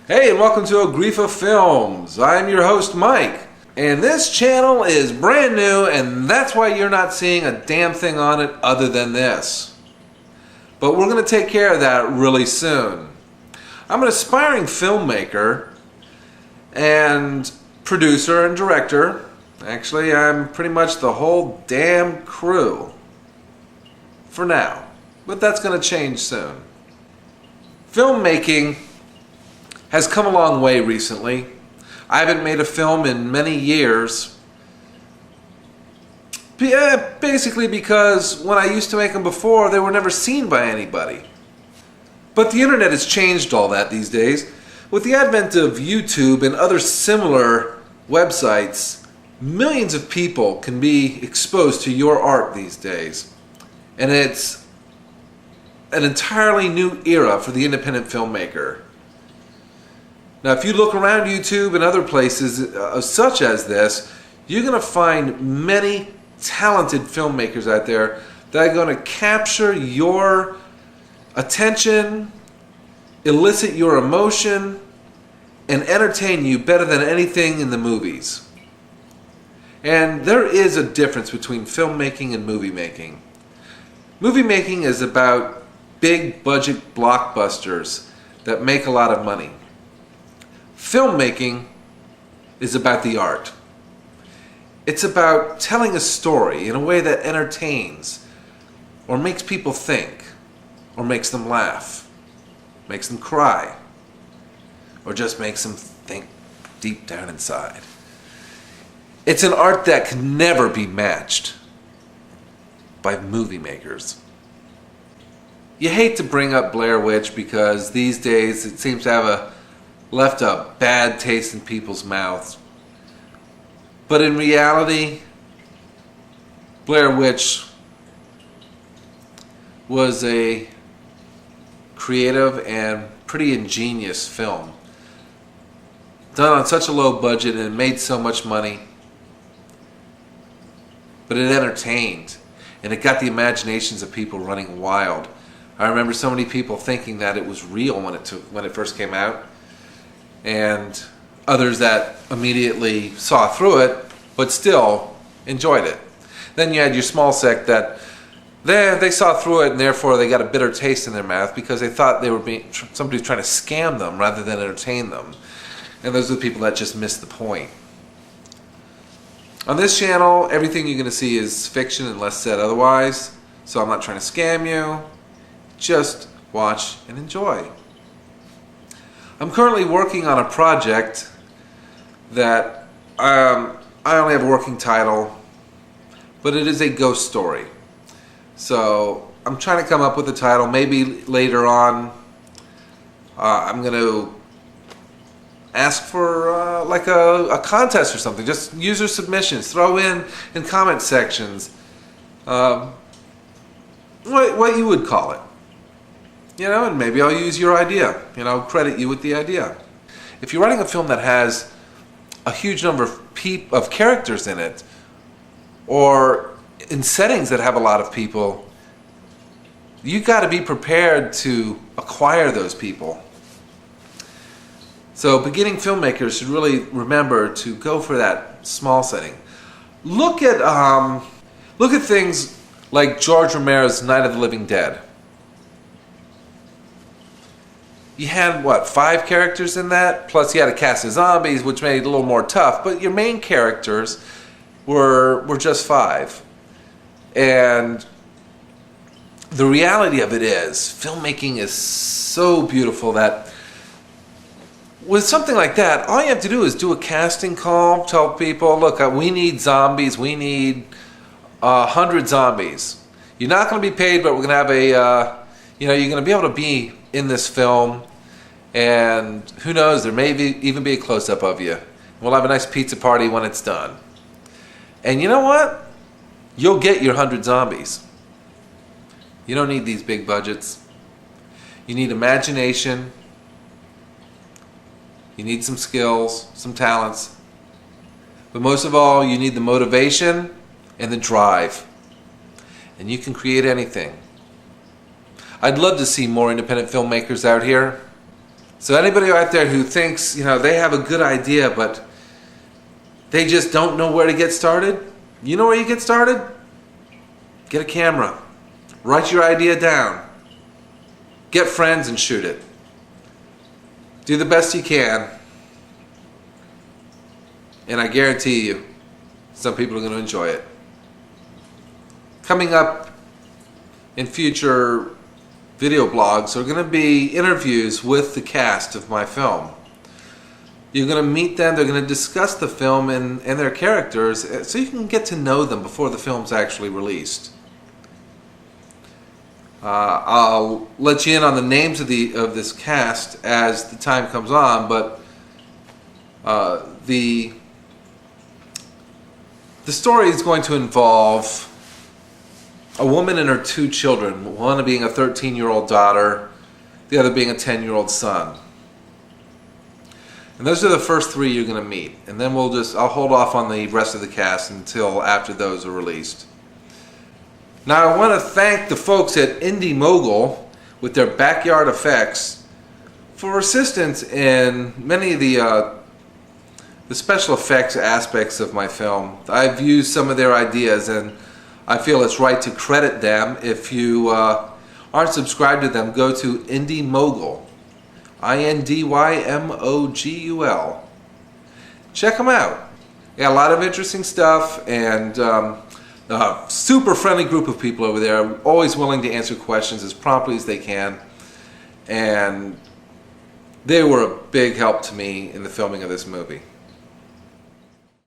Hey, and welcome to Griobhta Films. I'm your host, Mike. And this channel is brand new, and that's why you're not seeing a damn thing on it other than this. But we're going to take care of that really soon. I'm an aspiring filmmaker and producer and director. Actually, I'm pretty much the whole damn crew. For now. But that's going to change soon. Filmmaking has come a long way recently. I haven't made a film in many years. Basically because when I used to make them before, they were never seen by anybody. But the internet has changed all that these days. With the advent of YouTube and other similar websites, millions of people can be exposed to your art these days. And it's an entirely new era for the independent filmmaker. Now, if you look around YouTube and other places such as this, you're going to find many talented filmmakers out there that are going to capture your attention, elicit your emotion, and entertain you better than anything in the movies. And there is a difference between filmmaking and movie making. Movie making is about big budget blockbusters that make a lot of money. Filmmaking is about the art. It's about telling a story in a way that entertains, or makes people think, or makes them laugh, makes them cry, or just makes them think deep down inside. It's an art that can never be matched by movie makers. You hate to bring up Blair Witch because these days it seems to have left a bad taste in people's mouths. But in reality, Blair Witch was a creative and pretty ingenious film. Done on such a low budget and made so much money. But it entertained. And it got the imaginations of people running wild. I remember so many people thinking that it was real when it first came out. And others that immediately saw through it, but still enjoyed it. Then you had your small sect that they saw through it, and therefore they got a bitter taste in their mouth because they thought they were somebody was trying to scam them rather than entertain them. And those are the people that just missed the point. On this channel, everything you're going to see is fiction unless said otherwise. So I'm not trying to scam you. Just watch and enjoy. I'm currently working on a project that I only have a working title, but it is a ghost story. So I'm trying to come up with a title. Maybe later on I'm going to ask for like a contest or something. Just user submissions. Throw in comment sections what you would call it. You know, and maybe I'll use your idea. You know, credit you with the idea. If you're writing a film that has a huge number of characters in it, or in settings that have a lot of people, you got to be prepared to acquire those people. So beginning filmmakers should really remember to go for that small setting. Look at things like George Romero's Night of the Living Dead. You had, 5 characters in that? Plus you had a cast of zombies, which made it a little more tough. But your main characters were just 5. And the reality of it is, filmmaking is so beautiful that with something like that, all you have to do is do a casting call, tell people, look, we need zombies, we need 100 zombies. You're not going to be paid, but we're going to have you're going to be able to be in this film, and who knows, there may even be a close-up of you. We'll have a nice pizza party when it's done. And you know what? You'll get your 100 zombies. You don't need these big budgets. You need imagination. You need some skills, some talents. But most of all, you need the motivation and the drive. And you can create anything. I'd love to see more independent filmmakers out here. So anybody out there who thinks, they have a good idea, but they just don't know where to get started, you know where you get started? Get a camera. Write your idea down. Get friends and shoot it. Do the best you can. And I guarantee you, some people are going to enjoy it. Coming up in future video blogs are going to be interviews with the cast of my film. You're going to meet them, they're going to discuss the film and their characters so you can get to know them before the film's actually released. I'll let you in on the names of this cast as the time comes on, but the story is going to involve a woman and her 2 children, one being a 13-year-old daughter, the other being a 10-year-old son. And those are the first 3 you're going to meet. And then I'll hold off on the rest of the cast until after those are released. Now I want to thank the folks at Indie Mogul with their backyard effects for assistance in many of the special effects aspects of my film. I've used some of their ideas and I feel it's right to credit them. If you aren't subscribed to them, go to Indie Mogul. INDYMOGUL. Check them out. They got a lot of interesting stuff and a super friendly group of people over there, always willing to answer questions as promptly as they can. And they were a big help to me in the filming of this movie.